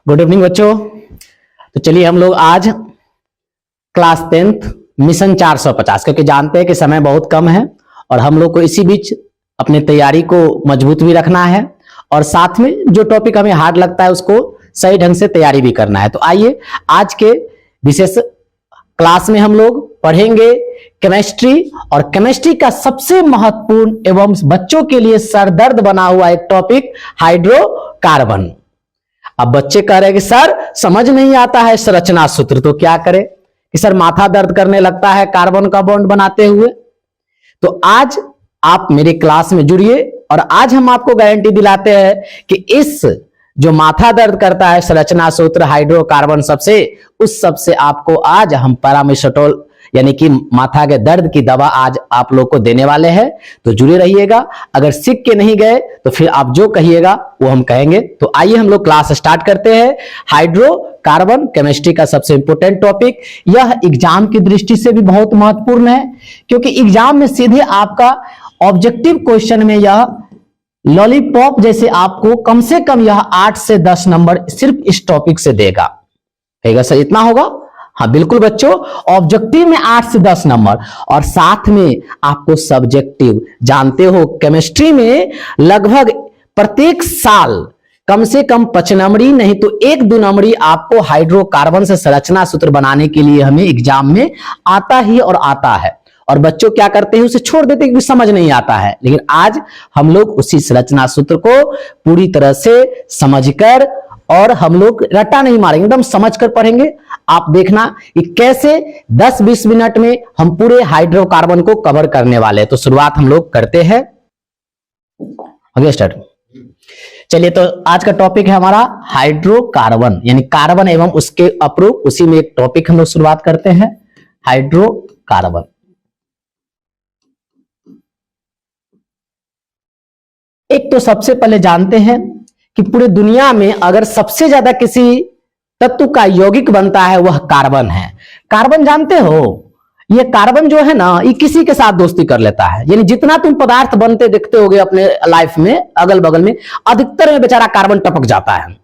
Good evening बच्चों। तो चलिए हम लोग आज क्लास 10th मिशन 450, क्योंकि जानते हैं कि समय बहुत कम है और हम लोग को इसी बीच अपनी तैयारी को मजबूत भी रखना है और साथ में जो टॉपिक हमें हार्ड लगता है उसको सही ढंग से तैयारी भी करना है। तो आइए आज के विशेष क्लास में हम लोग पढ़ेंगे केमिस्ट्री, और केमिस्ट्री का सबसे महत्वपूर्ण एवं बच्चों के लिए सरदर्द बना हुआ एक टॉपिक हाइड्रोकार्बन। अब बच्चे कह रहे हैं कि सर समझ नहीं आता है संरचना सूत्र, तो क्या करें कि सर माथा दर्द करने लगता है कार्बन का बॉन्ड बनाते हुए। तो आज आप मेरे क्लास में जुड़िए और आज हम आपको गारंटी दिलाते हैं कि इस जो माथा दर्द करता है संरचना सूत्र हाइड्रोकार्बन सबसे, उस सबसे आपको आज हम पैरामीथाजोल यानी कि माथा के दर्द की दवा आज आप लोग को देने वाले हैं। तो जुड़े रहिएगा, अगर सीख के नहीं गए तो फिर आप जो कहिएगा वो हम कहेंगे। तो आइए हम लोग क्लास स्टार्ट करते हैं। हाइड्रोकार्बन केमिस्ट्री का सबसे इंपॉर्टेंट टॉपिक, यह एग्जाम की दृष्टि से भी बहुत महत्वपूर्ण है, क्योंकि एग्जाम में सीधे आपका ऑब्जेक्टिव क्वेश्चन में यह लॉलीपॉप जैसे आपको कम से कम यह 8 से 10 नंबर सिर्फ इस टॉपिक से देगा। कहेगा सर इतना होगा? हाँ बिल्कुल बच्चों, ऑब्जेक्टिव में 8 से 10 नंबर और साथ में आपको सब्जेक्टिव। जानते हो केमिस्ट्री में लगभग प्रत्येक साल कम से कम 5 नंबरी नहीं तो 1-2 नंबरी आपको हाइड्रोकार्बन से संरचना सूत्र बनाने के लिए हमें एग्जाम में आता ही और आता है। और बच्चों क्या करते हैं, उसे छोड़ देते हैं कि समझ नहीं आता है। लेकिन आज हम लोग उसी संरचना सूत्र को पूरी तरह से समझकर, और हम लोग रट्टा नहीं मारेंगे, एकदम समझकर पढ़ेंगे। आप देखना कि कैसे 10-20 मिनट में हम पूरे हाइड्रोकार्बन को कवर करने वाले हैं। तो शुरुआत हम लोग करते हैं। आगे स्टार्ट। चलिए तो आज का टॉपिक है हमारा हाइड्रोकार्बन, यानी कार्बन एवं उसके अप्रूप, उसी में एक टॉपिक हम लोग शुरुआत करते हैं हाइड्रोकार्बन। एक तो सबसे पहले जानते हैं कि पूरे दुनिया में अगर सबसे ज्यादा किसी तत्व का यौगिक बनता है वह कार्बन है। कार्बन जानते हो, ये कार्बन जो है ना, ये किसी के साथ दोस्ती कर लेता है। यानी जितना तुम पदार्थ बनते देखते होगे अपने लाइफ में अगल बगल में, अधिकतर में बेचारा कार्बन टपक जाता है।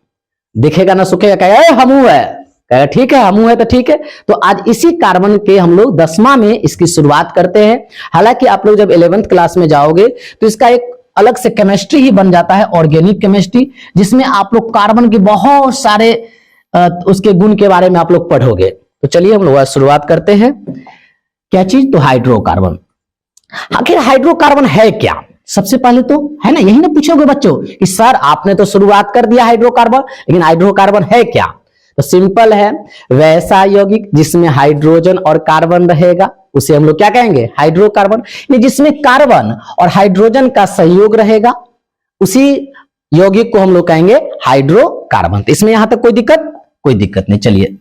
दिखेगा ना सुखेगा, कहेगा हमू है, कहेगा ठीक है हमू है तो ठीक है। तो आज इसी कार्बन के हम लोग 10वां में इसकी शुरुआत करते हैं। हालांकि आप लोग जब 11th क्लास में जाओगे तो इसका एक अलग से केमिस्ट्री ही बन जाता है, ऑर्गेनिक केमिस्ट्री, जिसमें आप लोग कार्बन के बहुत सारे उसके गुण के बारे में आप लोग पढ़ोगे। तो चलिए हम लोग शुरुआत करते हैं। क्या चीज? तो हाइड्रोकार्बन। आखिर हाइड्रोकार्बन है क्या? सबसे पहले तो है ना, यही ना पूछोगे बच्चों कि सर आपने तो शुरुआत कर दिया हाइड्रोकार्बन, लेकिन हाइड्रोकार्बन है क्या? तो सिंपल है, वैसा यौगिक जिसमें हाइड्रोजन और कार्बन रहेगा उसे हम लोग क्या कहेंगे? हाइड्रोकार्बन। जिसमें कार्बन और हाइड्रोजन का सहयोग रहेगा उसी यौगिक को हम लोग कहेंगे हाइड्रोकार्बन। तो इसमें यहां तक कोई दिक्कत नहीं। चलिए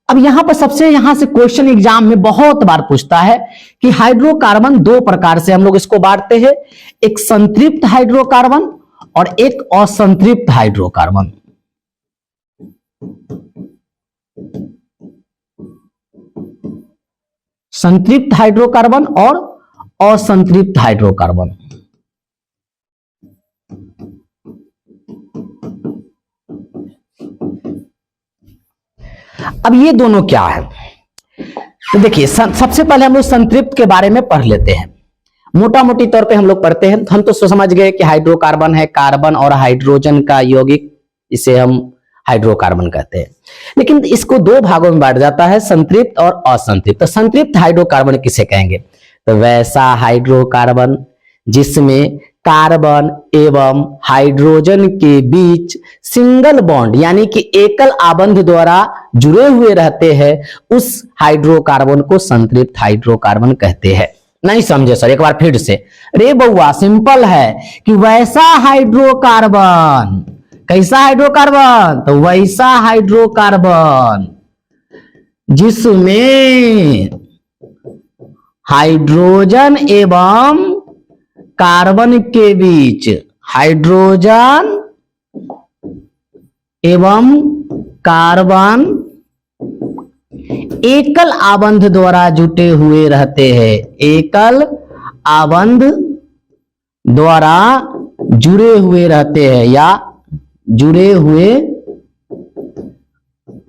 अब यहां पर यहां से क्वेश्चन एग्जाम में बहुत बार पूछता है कि हाइड्रोकार्बन 2 प्रकार से हम लोग इसको बांटते हैं, एक संतृप्त हाइड्रोकार्बन और एक असंतृप्त हाइड्रोकार्बन। संतृप्त हाइड्रोकार्बन और असंतृप्त हाइड्रोकार्बन। अब ये दोनों क्या है? तो देखिए सबसे पहले हम लोग संतृप्त के बारे में पढ़ लेते हैं। मोटा मोटी तौर पे हम लोग पढ़ते हैं। हम तो समझ गए कि हाइड्रोकार्बन है कार्बन और हाइड्रोजन का यौगिक, इसे हम हाइड्रोकार्बन कहते हैं। लेकिन इसको 2 भागों में बांटा जाता है, संतृप्त और असंतृप्त। तो संतृप्त हाइड्रोकार्बन किसे कहेंगे? तो वैसा हाइड्रोकार्बन जिसमें कार्बन एवं हाइड्रोजन के बीच सिंगल बॉन्ड यानी कि एकल आबंध द्वारा जुड़े हुए रहते हैं, उस हाइड्रोकार्बन को संतृप्त हाइड्रोकार्बन कहते हैं। नहीं समझे सर? एक बार फिर से। रे बउआ सिंपल है कि वैसा हाइड्रोकार्बन। कैसा हाइड्रोकार्बन? तो वैसा हाइड्रोकार्बन जिसमें हाइड्रोजन एवं कार्बन के बीच, हाइड्रोजन एवं कार्बन एकल आबंध द्वारा जुटे हुए रहते हैं, एकल आबंध द्वारा जुड़े हुए रहते हैं या जुड़े हुए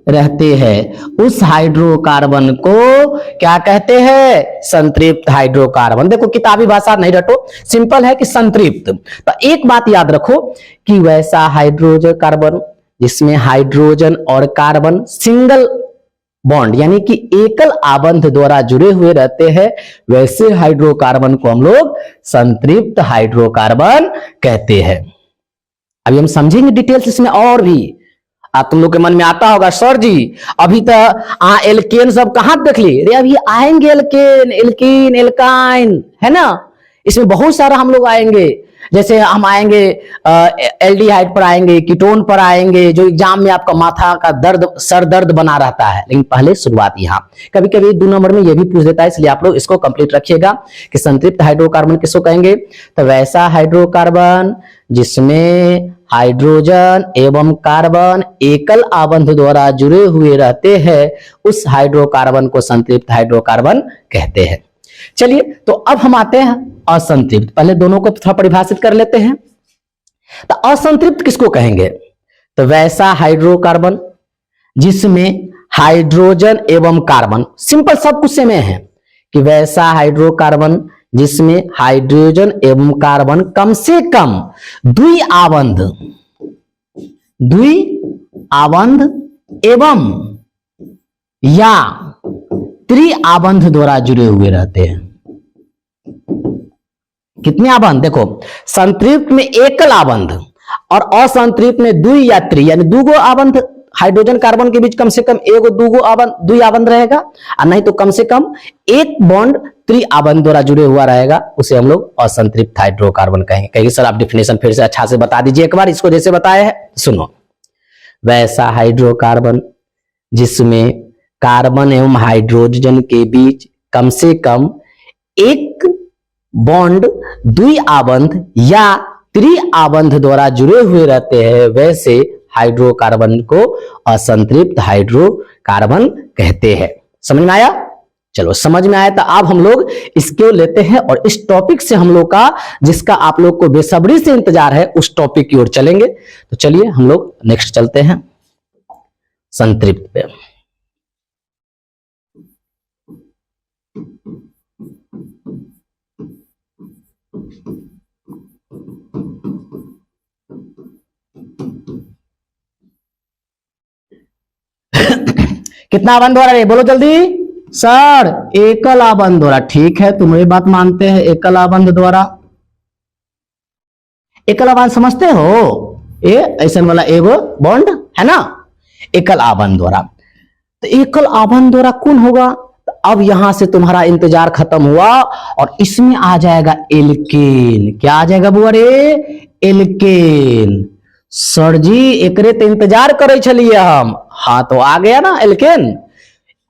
रहते हैं उस हाइड्रोकार्बन को क्या कहते हैं? संतृप्त हाइड्रोकार्बन। देखो किताबी भाषा नहीं रटो, सिंपल है कि संतृप्त। तो एक बात याद रखो कि वैसा हाइड्रोजन कार्बन जिसमें हाइड्रोजन और कार्बन सिंगल बॉन्ड यानी कि एकल आबंध द्वारा जुड़े हुए रहते हैं, वैसे हाइड्रोकार्बन को हम लोग संतृप्त हाइड्रोकार्बन कहते हैं। अभी हम समझेंगे डिटेल्स इसमें और भी। तुम लोग के मन में आता होगा सर जी अभी तो एल्केन सब कहां देख ली? अरे अभी आएंगे एल्केन, एल्कीन, एल्काइन, है ना? इसमें बहुत सारा हम लोग आएंगे। जैसे हम आएंगे एल्डिहाइड पर आएंगे, कीटोन पर आएंगे, जो एग्जाम में आपका माथा का दर्द, सर दर्द बना रहता है। लेकिन पहले शुरुआत यहाँ, कभी कभी 2 नंबर में ये भी पूछ देता है, इसलिए आप लोग इसको कंप्लीट रखिएगा कि संतृप्त हाइड्रोकार्बन किसको कहेंगे? तो वैसा हाइड्रोकार्बन जिसमें हाइड्रोजन एवं कार्बन एकल आबंध द्वारा जुड़े हुए रहते हैं, उस हाइड्रोकार्बन को संतृप्त हाइड्रोकार्बन कहते हैं। चलिए तो अब हम आते हैं असंतृप्त। पहले दोनों को थोड़ा परिभाषित कर लेते हैं। तो असंतृप्त किसको कहेंगे? तो वैसा हाइड्रोकार्बन जिसमें हाइड्रोजन एवं कार्बन, सिंपल सब कुछ सेम है कि वैसा हाइड्रोकार्बन जिसमें हाइड्रोजन एवं कार्बन कम से कम द्वि आबंध एवं या त्रि आबंध द्वारा जुड़े हुए रहते हैं। कितने आबंध? देखो संतृप्त में एकल आबंध और असंतृप्त में द्वि या त्रि, यानी 2 आबंध हाइड्रोजन कार्बन के बीच कम से कम 1-2 आबंध, द्वि आबंध रहेगा, और नहीं तो कम से कम एक बॉन्ड त्रि आबंध द्वारा जुड़े हुआ रहेगा, उसे हम लोग असंतृप्त हाइड्रोकार्बन कहेंगे। कहेंगे सर आप डिफिनेशन फिर से अच्छा से बता दीजिए एक बार, इसको जैसे बताया है सुनो। वैसा हाइड्रोकार्बन जिसमें कार्बन एवं हाइड्रोजन के बीच कम से कम एक बॉन्ड द्वि आबंध या त्रि आबंध द्वारा जुड़े हुए रहते हैं, वैसे हाइड्रोकार्बन को असंतृप्त हाइड्रोकार्बन कहते हैं। समझ में आया? चलो समझ में आया तो अब हम लोग इसको लेते हैं और इस टॉपिक से हम लोग का, जिसका आप लोग को बेसब्री से इंतजार है, उस टॉपिक की ओर चलेंगे। तो चलिए हम लोग नेक्स्ट चलते हैं संतृप्त पे। कितना आबंध द्वारा रे? बोलो जल्दी सर। एकल आबंध द्वारा। ठीक है, तुम्हारी बात मानते हैं, एकल आबंध द्वारा। एकल आबंध समझते हो? ये ऐसा वाला एगो बॉन्ड है ना, एकल आबंध द्वारा। तो एकल आबंध द्वारा कौन होगा? तो अब यहां से तुम्हारा इंतजार खत्म हुआ और इसमें आ जाएगा एल्केन। क्या आ जाएगा बुआ रे? एल्केन। सर जी एकरे तो इंतजार करे चलिए हम। हाँ तो आ गया ना एल्केन।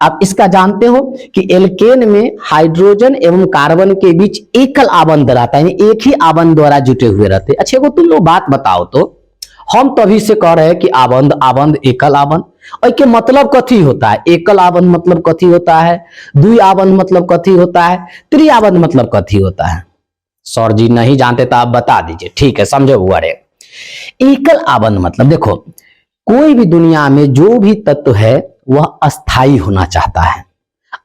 आप इसका जानते हो कि एल्केन में हाइड्रोजन एवं कार्बन के बीच एकल आबंध रहता है, यानी एक ही आबंध द्वारा जुटे हुए रहते हैं। अच्छा को तुम लोग बात बताओ तो, हम तभी से कह रहे हैं कि आबंध आबंध एकल आबंध, और के मतलब कथी होता है? एकल आबंध मतलब कथी होता है? द्वि आबंध मतलब कथी होता है? त्रि आबंध मतलब कथी होता है? सर जी नहीं जानते तो आप बता दीजिए। ठीक है, समझो बुआ रे। एकल आबंध मतलब देखो, कोई भी दुनिया में जो भी तत्व है वह अस्थाई होना चाहता है।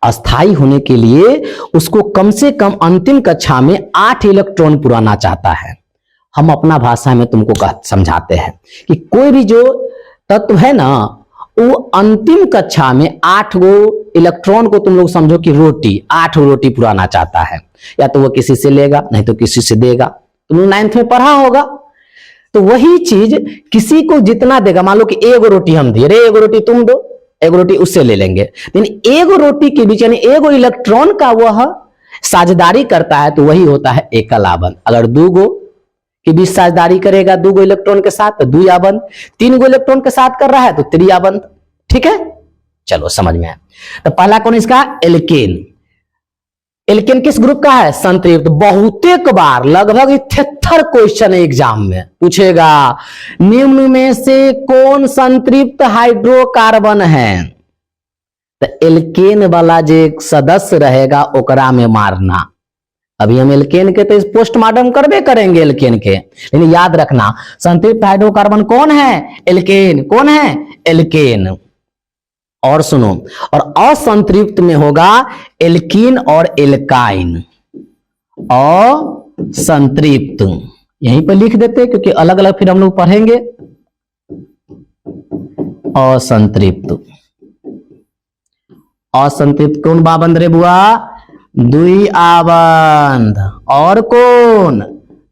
अस्थाई होने के लिए उसको कम से कम अंतिम कक्षा में 8 इलेक्ट्रॉन पुराना चाहता है। हम अपना भाषा में तुमको समझाते हैं कि कोई भी जो तत्व है ना, वो अंतिम कक्षा में 8 गो इलेक्ट्रॉन को तुम लोग समझो कि रोटी, 8 रोटी पुराना चाहता है। या तो वो किसी से लेगा, नहीं तो किसी से देगा। तुम लोग 9th में पढ़ा होगा। तो वही चीज किसी को जितना देगा, मान लो कि 1 रोटी हम दिए, रे 1 रोटी तुम दो, 1 रोटी उससे ले लेंगे। लेकिन 1 रोटी के बीच यानी 1 इलेक्ट्रॉन का वह साझेदारी करता है, तो वही होता है एकल आबंध। अगर 2 गो के बीच साझेदारी करेगा 2 गो इलेक्ट्रॉन के साथ तो द्वि आबंध, 3 गो इलेक्ट्रॉन के साथ कर रहा है तो त्रि आबंध। ठीक है, चलो समझ में आया। तो पहला कौन इसका? एल्केन। एल्केन किस ग्रुप का है? संतृप्त। बहुतेक बार लगभग 73 क्वेश्चन एग्जाम में पूछेगा, निम्न में से कौन संतृप्त हाइड्रोकार्बन है? तो एल्केन वाला जो सदस्य रहेगा ओकरा में मारना। अभी हम एल्केन के तो पोस्टमार्टम करबे करेंगे एल्केन के, लेकिन याद रखना संतृप्त हाइड्रोकार्बन कौन है? एल्केन। कौन है? एल्केन। और सुनो, और असंतृप्त में होगा एल्कीन और एल्काइन। असंतृप्त यहीं पर लिख देते क्योंकि अलग अलग फिर हम लोग पढ़ेंगे। असंतृप्त, असंतृप्त कौन बाबंद रे बुआ? द्विआबंध। और कौन?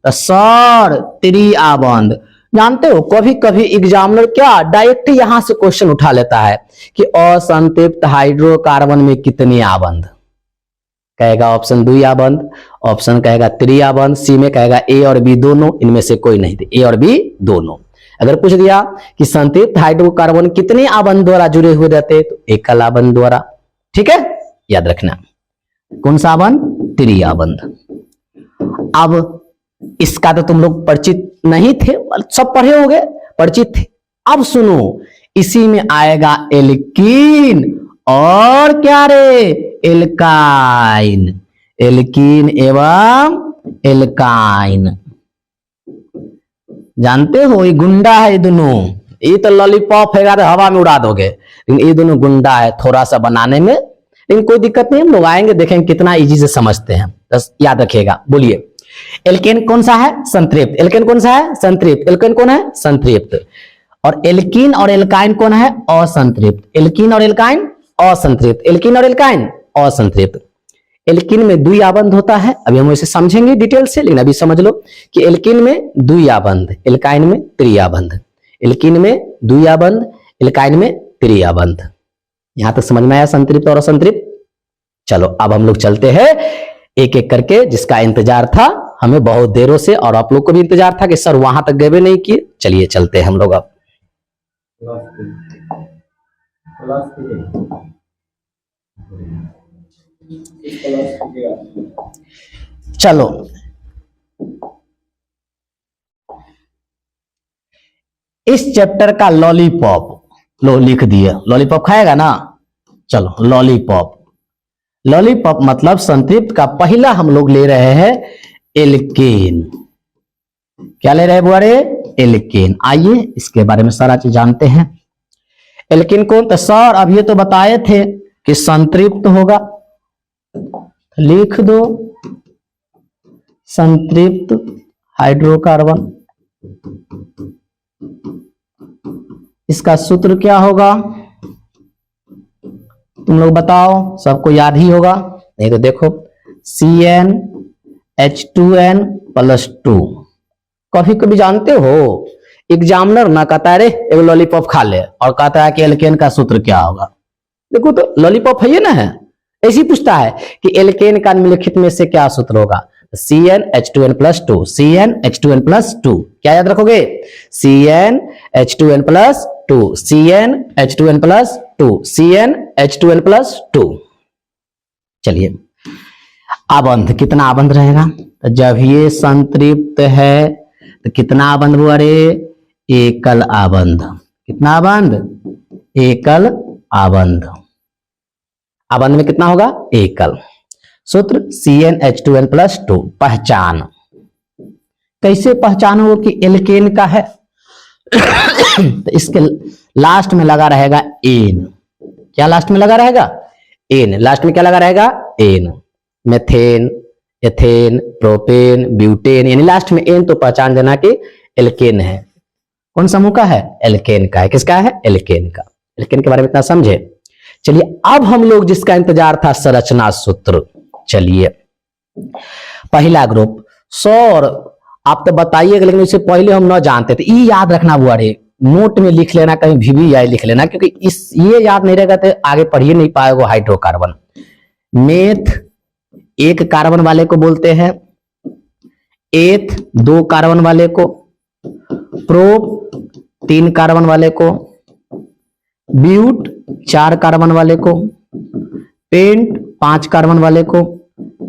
सर त्रिआबंध। जानते हो कभी कभी एग्जामिनर क्या डायरेक्ट यहां से क्वेश्चन उठा लेता है कि असंतृप्त हाइड्रोकार्बन में कितने आबंध, कहेगा ऑप्शन द्विआबंध, ऑप्शन कहेगा त्रिआबंध, सी में कहेगा ए और बी दोनों, इनमें से कोई नहीं, ए और बी दोनों। अगर पूछ दिया कि संतृप्त हाइड्रोकार्बन कितने आबंध द्वारा जुड़े हुए रहते तो एकल आबंध द्वारा। ठीक है, याद रखना। कौन सा आबंध? त्रिआबंध। अब इसका तो तुम लोग परिचित नहीं थे, सब पढ़े होंगे, परिचित थे। अब सुनो, इसी में आएगा एल्कीन और क्या रे? एल्काइन। एल्कीन एवं एल्काइन। जानते हो ये गुंडा है, ये दोनों। ये तो लॉलीपॉप है, हवा में उड़ा दोगे, लेकिन ये दोनों गुंडा है थोड़ा सा बनाने में, लेकिन कोई दिक्कत नहीं, हम लोग आएंगे देखेंगे कितना इजी से समझते हैं। बस याद रखिएगा। बोलिए, एल्केन कौन सा है? संतृप्त। एल्केन कौन सा है? संतृप्त। एल्केन कौन है? संतृप्त। और एल्कीन और एल्काइन कौन है? असंतृप्त। एल्कीन और एल्काइन असंतृप्त। एल्कीन और एल्काइन असंतृप्त। एल्कीन में द्विआबंध होता है, अभी हम इसे समझेंगे डिटेल से, लेकिन अभी समझ लो कि एल्कीन में द्विआबंध, एल्काइन में त्रिआबंध। एल्कीन में द्विआबंध, एल्काइन में त्रिआबंध। यहां तक समझ में आया संतृप्त और असंतृप्त? चलो अब हम लोग चलते हैं एक एक करके, जिसका इंतजार था हमें बहुत देरों से, और आप लोग को भी इंतजार था कि सर वहां तक गए नहीं किए। चलिए चलते हैं हम लोग अब। चलो इस चैप्टर का लॉलीपॉप लो लिख दिया। लॉलीपॉप खाएगा ना? चलो लॉलीपॉप। लॉलीपॉप मतलब संतृप्त का पहला हम लोग ले रहे हैं एल्केन। क्या ले रहे हैं बुआरे? एल्केन। आइए इसके बारे में सारा चीज जानते हैं। एल्केन कौन? तो सर अब ये तो बताए थे कि संतृप्त होगा, लिख दो संतृप्त हाइड्रोकार्बन। इसका सूत्र क्या होगा? तुम लोग बताओ, सबको याद ही होगा, नहीं तो देखो CnH2n + 2। कभी कभी जानते हो एग्जामिनर ना कहता है रे एक लॉलीपॉप खा ले, और कहता है कि एल्केन का सूत्र क्या होगा। देखो तो लॉलीपॉप है ना, है ऐसे ही पूछता है कि एल्केन का निम्नलिखित में से क्या सूत्र होगा? CnH2n + 2। CnH2n + 2 क्या याद रखोगे? CnH2n + 2। CnH2n + 2। CnH2n + 2। चलिए आबंध, कितना आबंध रहेगा? तो जब ये संतृप्त है तो कितना आबंध हुआ रे? एकल आबंध। कितना आबंध? एकल आबंध। आबंध में कितना होगा? एकल। सूत्र CnH2n + 2। पहचान कैसे पहचान हो कि एल्केन का है? तो इसके लास्ट में लगा रहेगा एन। क्या लास्ट में लगा रहेगा? एन। लास्ट में क्या लगा रहेगा? एन। मेथेन, एथेन, प्रोपेन, ब्यूटेन, यानी लास्ट में एन, तो पहचान देना कि एल्केन है। कौन समूह का है? एल्केन का है। किसका है? एल्केन का। एल्केन के बारे में इतना समझे। चलिए अब हम लोग जिसका इंतजार था संरचना सूत्र। चलिए पहला ग्रुप। सर आप तो बताइएगा, लेकिन इससे पहले हम न जानते थे। ये याद रखना बुआ रे, नोट में लिख लेना, कहीं भी या लिख लेना, क्योंकि इस ये याद नहीं रहेगा तो आगे पढ़िए नहीं पाएगा। हाइड्रोकार्बन मेथ 1 कार्बन वाले को बोलते हैं, एथ 2 कार्बन वाले को, प्रोप 3 कार्बन वाले को, ब्यूट 4 कार्बन वाले को, पेंट 5 कार्बन वाले को,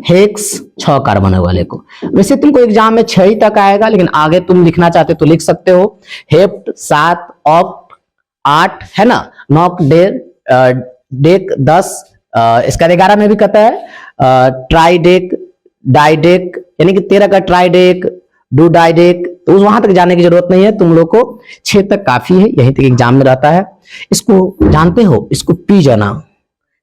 हेक्स 6 कार्बन वाले को। वैसे तुमको एग्जाम में 6 ही तक आएगा, लेकिन आगे तुम लिखना चाहते तो लिख सकते हो। हेप्ट 7, ऑक्ट 8 है ना, नॉक डेक 10, इसका 11 में भी कहता है ट्राइडेक, डाइडेक, यानी कि 13 का ट्राइडेक, डू डायरेक्ट, तो वहां तक जाने की जरूरत नहीं है, तुम लोग को 6 तक काफी है, यहीं तक एग्जाम में रहता है। इसको जानते हो, इसको पी जाना,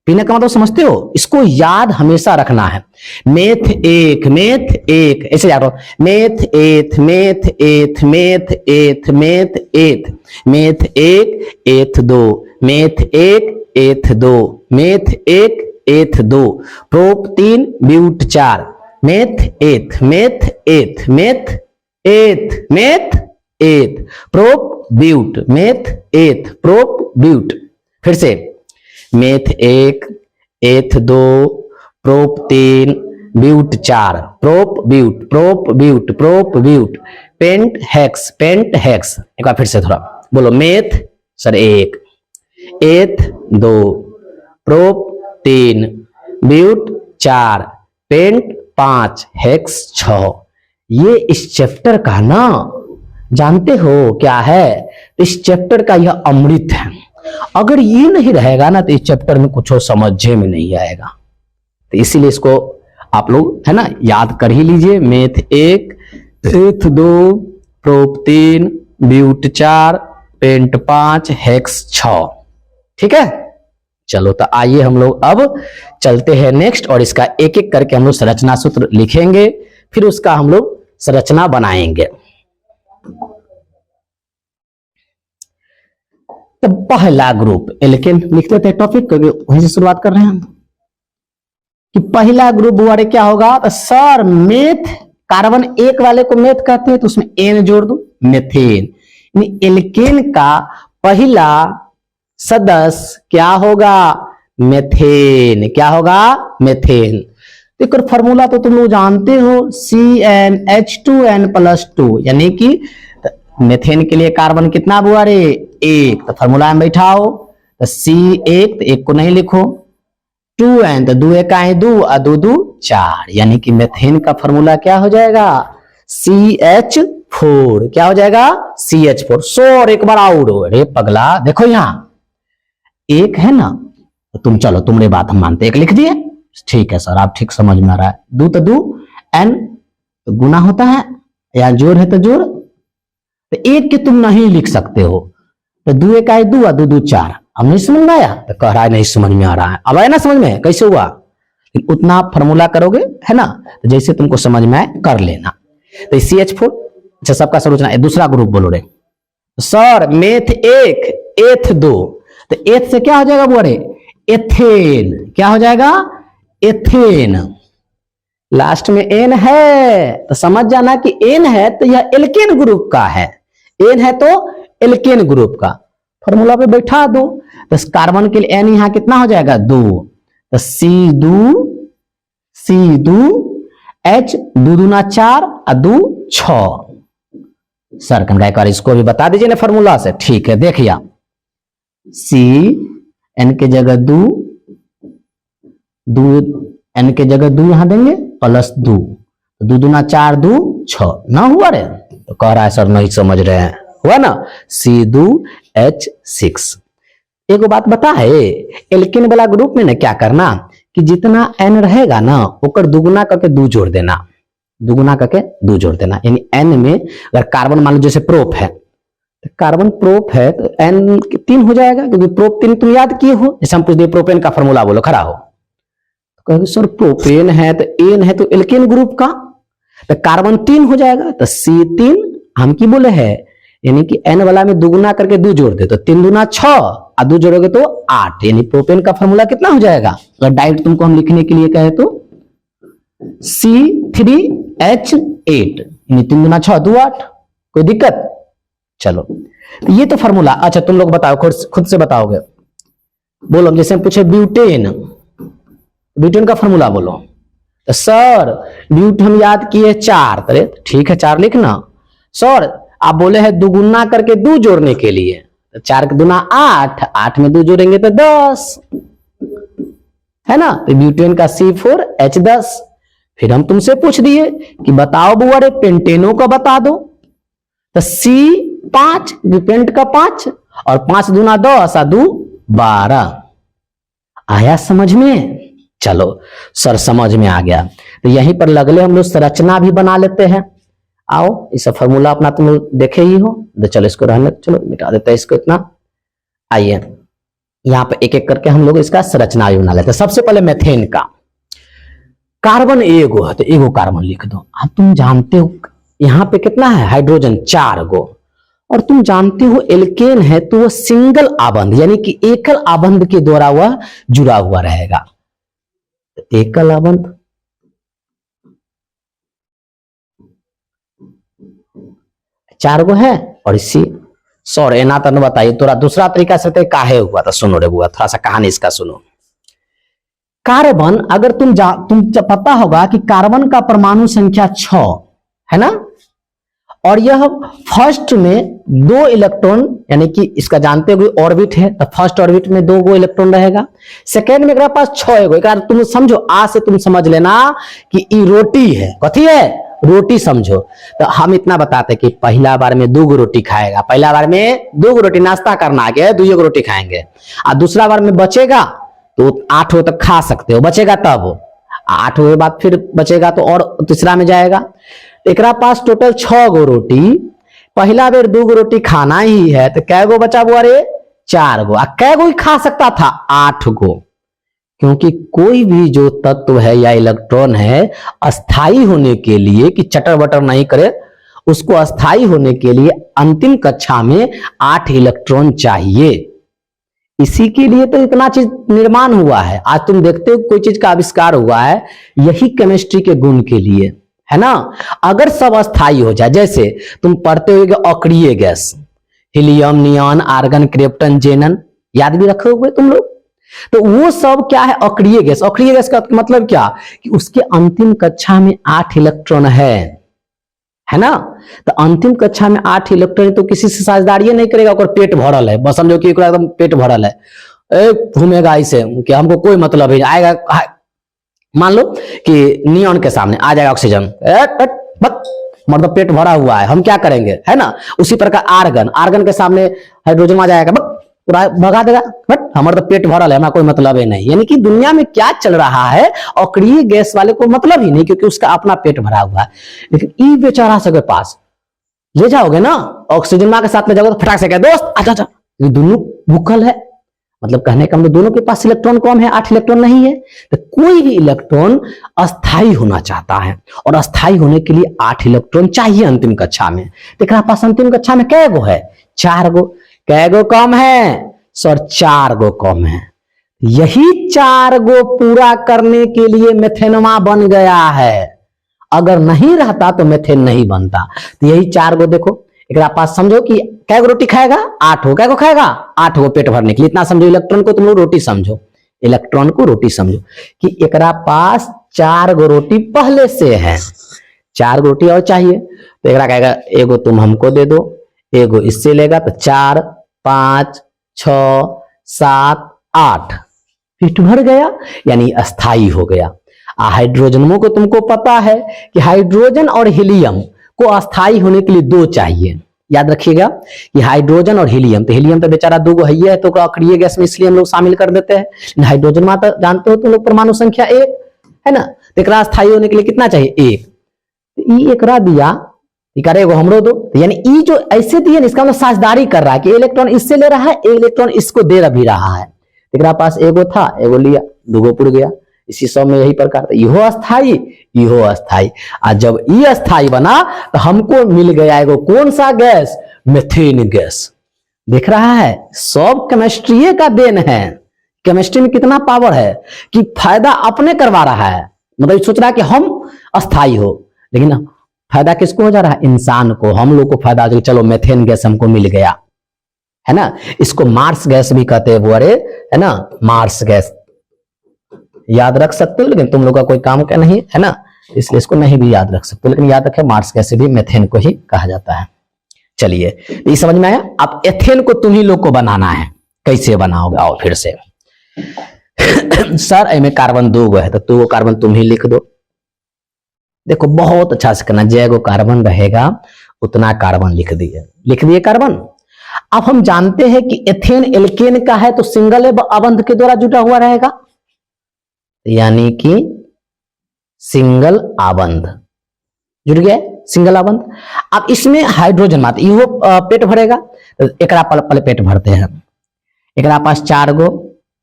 पीने का मतलब समझते हो, इसको याद हमेशा रखना है। मेथ एक, मेथ एक, ऐसे याद रखो, meth eth, meth eth, meth eth, meth eth, meth एक एथ दो, मेथ एक एथ दो, मेथ एक एथ दो, prop 3 but 4, meth eth, meth eth, meth eth, meth eth, prop but, meth eth, prop but. फिर से मेथ एक eth दो, prop 3 but 4, prop but, prop but, prop but, pent hex, pent hex. एक बार फिर से थोड़ा बोलो, मेथ सर एक, एथ 2, प्रोप 3, ब्यूट 4, पेंट 5, हेक्स 6। ये इस चैप्टर का ना जानते हो क्या है, इस चैप्टर का यह अमृत है। अगर ये नहीं रहेगा ना तो इस चैप्टर में कुछ और समझे में नहीं आएगा, तो इसीलिए इसको आप लोग है ना याद कर ही लीजिए। मेथ एक एथ 2, प्रोप 3, ब्यूट 4, पेंट 5, हेक्स 6। ठीक है, चलो तो आइए हम लोग अब चलते हैं नेक्स्ट, और इसका एक एक करके हम लोग संरचना सूत्र लिखेंगे, फिर उसका हम लोग संरचना बनाएंगे। तो पहला ग्रुप एल्केन लिख लेते हैं टॉपिक, क्योंकि वहीं से शुरुआत कर रहे हैं हम कि पहला ग्रुप वाले क्या होगा। तो सर मेथ, कार्बन एक वाले को मेथ कहते हैं, तो उसमें एन जोड़ दो, मेथेन। एल्केन का पहला सदस्य क्या होगा, मेथेन। क्या होगा, मेथेन। तो फॉर्मूला तो तुम लोग जानते हो, CnH2n+2, यानी कि मेथेन के लिए कार्बन कितना बुआ रे, एक। तो फॉर्मूला में बैठाओ, तो C1 तो एक को नहीं लिखो, 2n तो 2 एक आए 2 और 2 2 4, यानी कि मेथेन का फॉर्मूला क्या हो जाएगा, CH4। क्या हो जाएगा, CH4। और एक बार और, अरे पगला देखो यहाँ एक है ना, तो तुम चलो तुम्हारी बात हम मानते, एक लिख दिए, ठीक है सर आप ठीक समझ में आ रहा है। 2 तो 2, n तो गुना होता है, या जोड़ है तो जोड़, तो एक के तुम नहीं लिख सकते हो, तो 2 एक आए 2 और 2 2 4। अब नहीं समझ में आया, तो कह रहा है नहीं समझ में आ रहा है, अब आया ना समझ में, कैसे हुआ, उतना फॉर्मूला करोगे है ना, तो जैसे तुमको समझ में आए कर लेना। तो CH4, अच्छा सबका संरचना। दूसरा ग्रुप बोलो रे सर, मेथ एक एथ 2, तो एथ से क्या हो जाएगा बोरे, एथेन। क्या हो जाएगा, एथेन। लास्ट में एन है तो समझ जाना कि एन है तो यह एल्केन ग्रुप का है, एन है तो एल्केन ग्रुप का। फॉर्मूला पे बैठा दो, तो कार्बन के लिए एन यहां कितना हो जाएगा, 2, तो C दू H 2 दूना 4 और 2 6। सर कम एक इसको भी बता दीजिए ना फॉर्मूला से, ठीक है देखिए, C n के जगह 2 n के जगह 2 यहां देंगे प्लस 2, 2 दूना 4 2 6 ना हुआ रे, तो कह रहा है सर नहीं समझ रहे हैं, हुआ ना, C2H6। एक बात बता है, एल्केन वाला ग्रुप में ना क्या करना कि जितना n रहेगा ना ओकर दुगुना करके 2 जोड़ देना, दुगुना करके 2 जोड़ देना, यानी n में अगर कार्बन मान लो जैसे प्रोप है, तो कार्बन प्रोप है तो n 3 हो जाएगा, क्योंकि प्रोप 3 तुम याद किए हो। जैसे हम पूछ दिए प्रोपेन का फॉर्मूला बोलो, खड़ा हो, तो कहोगे सर प्रोपेन है तो एन है तो एल्केन ग्रुप का, तो कार्बन 3 हो जाएगा, तो C3 हम की बोले है, यानी कि n वाला में दुगुना करके 2 जोड़ दे, तो 3 दूना 6 और 2 जोड़ोगे तो 8, यानी प्रोपेन का फॉर्मूला कितना हो जाएगा, अगर डायरेक्ट तुमको हम लिखने के लिए कहे तो C3H8, यानी 3 दूना 6 2 8। कोई दिक्कत, चलो तो ये तो फॉर्मूला। अच्छा तुम लोग बताओ, खुद से बताओगे, बोलो जैसे हम पूछे ब्यूटेन, ब्यूटेन का फॉर्मूला बोलो, तो सर ब्यूट हम याद किए 4, अरे ठीक है 4 लिखना। सर आप बोले हैं दुगुना करके 2 जोड़ने के लिए, तो 4 के दूना 8, 8 में 2 जोड़ेंगे तो 10 है ना, तो ब्यूटेन का C4H10। फिर हम तुमसे पूछ दिए कि बताओ बुआ रे पेंटेनो का बता दो, तो C5 पेंट का 5, और 5 दूना 10 और 2 12। आया समझ में, चलो सर समझ में आ गया। तो यहीं पर लगले हम लोग संरचना भी बना लेते हैं। आओ, इस फॉर्मूला अपना तुम लोग देखे ही हो, तो चलो इसको रहने, चलो मिटा देते हैं इसको इतना। आइए यहाँ पे एक एक करके हम लोग इसका संरचना बना लेते हैं। सबसे पहले मेथेन का कार्बन एगो है, तो एगो कार्बन लिख दो। अब तुम जानते हो यहाँ पे कितना है, हाइड्रोजन 4 गो, और तुम जानते हो एल्केन है तो वह सिंगल आबंध यानी कि एकल आबंध के द्वारा वह जुड़ा हुआ रहेगा। एकल आबंध, चार गो है, और इसी सॉरी ना तो बताइए थोड़ा दूसरा तरीका से काहे हुआ था, सुनो रे बुआ, थोड़ा सा कहानी इसका सुनो। कार्बन, अगर तुम पता होगा कि कार्बन का परमाणु संख्या 6 है ना, और यह फर्स्ट में 2 इलेक्ट्रॉन यानी कि इसका जानते हो ऑर्बिट है, तो फर्स्ट ऑर्बिट में 2 गो इलेक्ट्रॉन रहेगा, सेकेंड में पास 6 गो। तुम समझो, आ से तुम समझ लेना कि ई रोटी है, कथी है, रोटी समझो। तो हम इतना बताते कि पहला बार में 2 गो रोटी खाएगा, पहला बार में 2 गो रोटी नाश्ता करना आ गया, 2 गो रोटी खाएंगे, और दूसरा बार में बचेगा तो 8 गो तक खा सकते हो, बचेगा तब 8 गो के बाद फिर बचेगा तो और तीसरा में जाएगा। एक पास टोटल 6 गो रोटी, पहला बेर 2 गो रोटी खाना ही है, तो कै गो बचा हुआ रे, 4 गो। कै गो ही खा सकता था, 8 गो, क्योंकि कोई भी जो तत्व है या इलेक्ट्रॉन है अस्थाई होने के लिए, कि चटर बटर नहीं करे, उसको अस्थाई होने के लिए अंतिम कक्षा में 8 इलेक्ट्रॉन चाहिए। इसी के लिए तो इतना चीज निर्माण हुआ है। आज तुम देखते हो कोई चीज का आविष्कार हुआ है, यही केमिस्ट्री के गुण के लिए है ना। अगर सब अस्थाई हो जाए, जैसे तुम पढ़ते हो अक्रिय gas, helium, neon, argon, krypton, xenon, याद भी रखे हुए तुम लोग, तो वो सब क्या है, अक्रिय गैस। अक्रिय गैस का मतलब क्या, कि उसके अंतिम कक्षा में 8 इलेक्ट्रॉन है ना। तो अंतिम कक्षा में 8 इलेक्ट्रॉन, तो किसी से साझेदारी नहीं करेगा, और पेट भरल है, बस समझो कि एकदम पेट भरल है, घूमेगा ऐसे कि हमको कोई मतलब ही आएगा। मान लो कि नियॉन के सामने आ जाएगा ऑक्सीजन, मतलब पेट भरा हुआ है, हम क्या करेंगे, है ना। उसी प्रकार आर्गन के सामने हाइड्रोजन आ जाएगा, पूरा भगा देगा, बट हमारा तो पेट भरल है, हमारा कोई मतलब ही नहीं। यानी कि दुनिया में क्या चल रहा है, अक्रिय गैस वाले को मतलब ही नहीं, क्योंकि उसका अपना पेट भरा हुआ है। लेकिन ई बेचारा सबके पास ले जाओगे ना, ऑक्सीजन माँ के साथ ले जाओगे तो फटाक से कहे दोस्त अच्छा, ये दोनों भूखल है, मतलब कहने का मतलब दोनों के पास इलेक्ट्रॉन कम है, 8 इलेक्ट्रॉन नहीं है। तो कोई भी इलेक्ट्रॉन अस्थाई होना चाहता है, और अस्थाई होने के लिए 8 इलेक्ट्रॉन चाहिए अंतिम कक्षा में। तो पास अंतिम कक्षा में कै गो है, 4 गो। कै गो कम है सर, 4 गो कम है। यही 4 गो पूरा करने के लिए मेथेनमा बन गया है। अगर नहीं रहता तो मेथेन नहीं बनता। तो यही 4 गो देखो, एक पास समझो कि कै गो रोटी खाएगा, 8 गो। कै गो खाएगा, 8 गो, पेट भरने के लिए। इतना समझो, इलेक्ट्रॉन को तुम लोग रोटी समझो, इलेक्ट्रॉन को रोटी समझो कि एकरा पास 4 गो रोटी पहले से है, 4 गो रोटी और चाहिए। तो एकरा कहेगा एगो तुम हमको दे दो, एगो इससे लेगा, तो 4, 5, 6, 7, 8 पेट भर गया, यानी अस्थाई हो गया। हाइड्रोजनों को तुमको पता है कि हाइड्रोजन और हीलियम को अस्थाई होने के लिए 2 चाहिए। याद रखिएगा कि हाइड्रोजन और हीलियम, तो हीलियम तो बेचारा 2 गो है, तो अक्रिय गैस में इसलिए हम लोग शामिल कर देते हैं। हाइड्रोजन में तो जानते हो तुम लोग परमाणु संख्या 1 है ना, तो एक अस्थाई होने के लिए कितना चाहिए, 1। तो एकरा दिया, एगो हमरो दो, यानी ई जो ऐसे दिए, इसका मतलब साझेदारी कर रहा है कि इलेक्ट्रॉन इससे ले रहा है, इलेक्ट्रॉन इसको दे भी रहा है। एकरा पास एगो था, एगो लिया, 2 गो पुर गया। इसी सब में यही प्रकार इहो अस्थाई, इहो अस्थाई। और जब ई अस्थाई बना तो हमको मिल गया एगो कौन सा गैस, मेथेन गैस। देख रहा है, सब केमिस्ट्री का देन है। केमिस्ट्री में कितना पावर है कि फायदा अपने करवा रहा है, मतलब सोच रहा है कि हम अस्थाई हो, लेकिन फायदा किसको हो जा रहा है, इंसान को। हम लोग को फायदा हो, चलो मेथेन गैस हमको मिल गया, है ना। इसको मार्स गैस भी कहते हैं, वो अरे है ना, मार्स गैस याद रख सकते हो, लेकिन तुम लोग का कोई काम का नहीं है ना, इसलिए इसको नहीं भी याद रख सकते, लेकिन याद रखें मार्स गैस भी मेथेन को ही कहा जाता है। चलिए, ये समझ में आया। अब एथेन को तुम ही लोग को बनाना है, कैसे बनाओगे, आओ फिर से। सर इनमें कार्बन 2 गो है, तो 2 गो कार्बन तुम ही लिख दो। देखो बहुत अच्छा से करना, जय गो कार्बन रहेगा उतना कार्बन लिख दिए कार्बन। अब हम जानते हैं कि एथेन एल्केन का है, तो सिंगल आबंध के द्वारा जुटा हुआ रहेगा, यानी कि सिंगल आबंध जुड़ गया, सिंगल आबंध। अब इसमें हाइड्रोजन मात्र इहो पेट भरेगा, तो एकरा पहले पेट भरते हैं। एकरा पास 4 गो,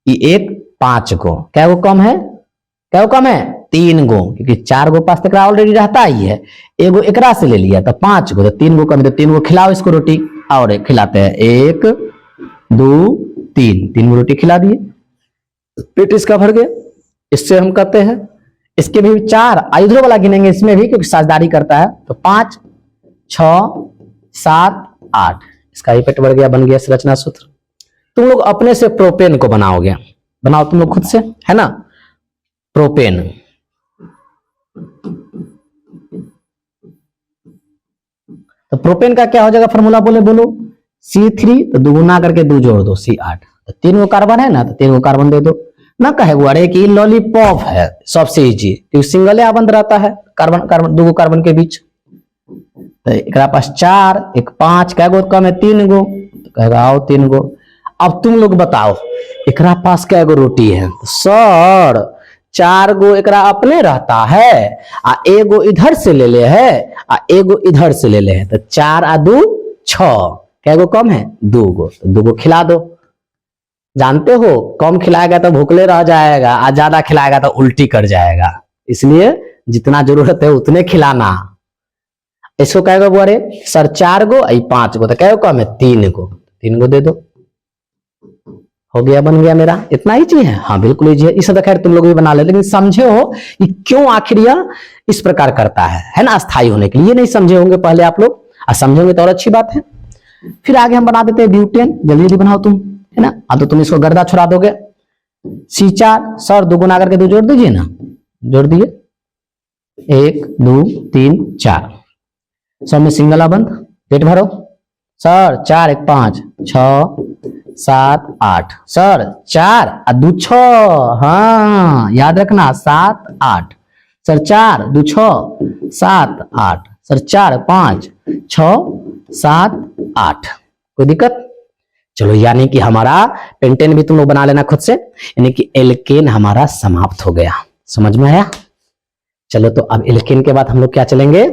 एक 5 गो, क्या गो कम है, क्या गो कम है, 3 गो, क्योंकि 4 गो पास एकरा ऑलरेडी रहता ही है, एगो एकरा से ले लिया तो 5 गो, तो 3 गो कम है, तो 3 गो खिलाओ इसको रोटी, और खिलाते हैं 1 2 3 गो रोटी खिला दिए, पेट इसका भर गया। इससे हम कहते हैं इसके भी 4 इधर वाला गिनेंगे इसमें भी, क्योंकि साझेदारी करता है, तो 5 6 7 8, इसका ही पेट भर गया, बन गया संरचना सूत्र। तुम लोग अपने से प्रोपेन को बनाओगे, बनाओ तुम लोग खुद से, है ना। प्रोपेन, तो प्रोपेन का क्या हो जाएगा फॉर्मूला बोलो, C3, तो दुगुना करके 2 जोड़ दो C8, तो 3 गो कार्बन है ना, तो 3 गो कार्बन दे दो ना। कहे अरे कि लॉलीपॉप है, सबसे इजी, क्योंकि सिंगल आबंध रहता है कार्बन कार्बन 2 गो कार्बन के बीच। तो एक पास 4 एक 5, क्या गो कम है, 3 गो, तो कहेगा आओ 3 गो। अब तुम लोग बताओ एकरा पास क्या गो रोटी है, तो सर 4 गो एकरा अपने रहता है, आ एगो इधर से ले ले है, आ एगो इधर से ले ले है, तो 4 आ 2 6, क्या गो कम है, 2 गो, तो 2 गो खिला दो। जानते हो कम खिलाएगा तो भूखले रह जाएगा, आ ज्यादा खिलाएगा तो उल्टी कर जाएगा, इसलिए जितना जरूरत है उतने खिलाना। इसको कहेगा वो अरे सर 4 गो 5 गो, तो क्या कम है, 3 गो, 3 गो दे दो, हो गया, बन गया मेरा। इतना ही चीज है, हाँ बिल्कुल इजी है। इस तो खैर तुम लोग भी बना ले, लेकिन समझे हो कि क्यों आखिर यह इस प्रकार करता है ना, अस्थायी होने के लिए। नहीं समझे होंगे पहले आप लोग, समझेंगे तो और अच्छी बात है। फिर आगे हम बना देते हैं ब्यूटेन, जल्दी जल्दी बनाओ तुम, है ना। अब तो तुम इसको गर्दा छुड़ा दोगे। C4 सर 2 गुना करके 2 जोड़ दीजिए ना, जोड़ दिए 1 2 3 4, सब में सिंगल आबंध, पेट भरो सर 4 1 5 6 7 8, सर 4 आ 2 6, हाँ याद रखना 7 8, सर 4 2 6 7 8, सर 4 5 6 7 8, कोई दिक्कत। चलो यानी कि हमारा पेंटेन भी तुम लोग बना लेना खुद से, यानी कि एल्केन हमारा समाप्त हो गया, समझ में आया। चलो तो अब एल्केन के बाद हम लोग क्या चलेंगे,